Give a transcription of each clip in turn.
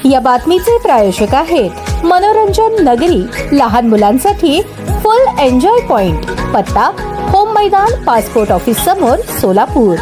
या बातमीचे प्रायोजक आहेत मनोरंजन नगरी, लहान मुलांसाठी फुल एन्जॉय पॉइंट, पत्ता होम मैदान, पासपोर्ट ऑफिस समोर, सोलापूर।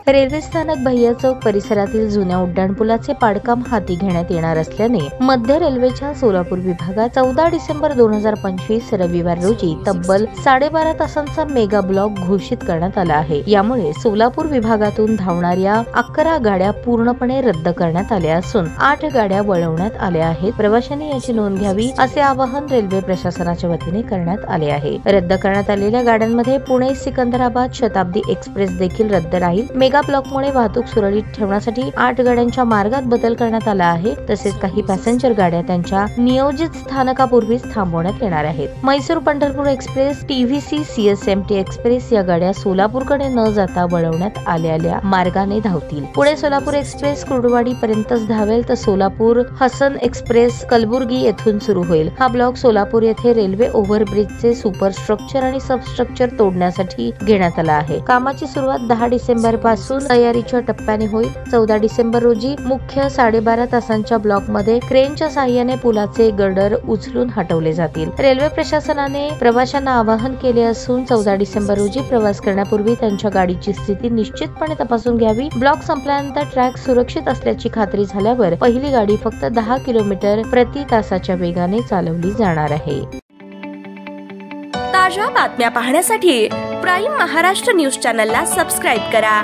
रेल्वे स्थानक भैया चौक परिसरातील जुन्या उड्डाणपुलाचे पाडकाम हाती घेण्यात येणार असल्याने मध्य रेल्वेच्या सोलापूर विभागात 14 डिसेंबर 2025 रविवार रोजी तब्बल 12.5 तासांचा मेगा ब्लॉक घोषित करण्यात आला आहे। यामुळे सोलापूर विभागातून धावणाऱ्या 11 गाड्या पूर्णपणे रद्द करण्यात आल्या असून 8 गाड्या वळवण्यात आल्या आहेत। प्रवाशांनी याची नोंद घ्यावी असे आवाहन रेल्वे प्रशासनाच्या वतीने करण्यात आले आहे। रद्द करण्यात आलेल्या गाड्यांमध्ये पुणे सिकंदराबाद शताब्दी एक्सप्रेस देखील रद्द राहील। मेगा ब्लॉकमुळे वाहतूक सुरळीत ठेवण्यासाठी 8 गाड्यांच्या मार्गात बदल करण्यात आला आहे। तसेच काही पॅसेंजर गाड्या त्यांच्या नियोजित स्थानकापूर्वीच थांबवण्यात येणार आहेत। Mysore Pandharpur express, TVC CSMT express या गाड्या सोलापूरकडे न जाता वळवण्यात आलेल्या मार्गाने धावतील। पुणे सोलापूर एक्सप्रेस कुर्डुवाडी पर्यंतच धावेल तर सोलापूर हसन एक्सप्रेस कलबुर्गी येथून सुरू होईल। हा ब्लॉक सोलापूर येथे रेल्वे ओव्हरब्रिजचे सुपर स्ट्रक्चर आणि सब स्ट्रक्चर तोडण्यासाठी घेण्यात आला आहे। कामाची सुरुवात 10 डिसेंबर पासून तयारीच्या टप्प्याने होईल। 14 डिसेंबर रोजी मुख्य 12.5 तासांच्या ब्लॉक मध्ये क्रेनच्या साहाय्याने पुलाचे गर्डर उचलून हटवले जातील। रेल्वे प्रशासनाने प्रवाशांना आवाहन केले असून 14 डिसेंबर रोजी प्रवास करण्यापूर्वी त्यांच्या गाडीची स्थिती निश्चितपणे तपासून घ्यावी। ब्लॉक संपल्यानंतर ट्रॅक सुरक्षित असल्याची खात्री झाल्यावर पहिली गाडी फक्त 10 किलोमीटर प्रति तासाच्या वेगाने चालवली जाणार आहे। ताज्या बातम्या पाहण्यासाठी प्राईम महाराष्ट्र न्यूज चॅनलला सबस्क्राईब करा।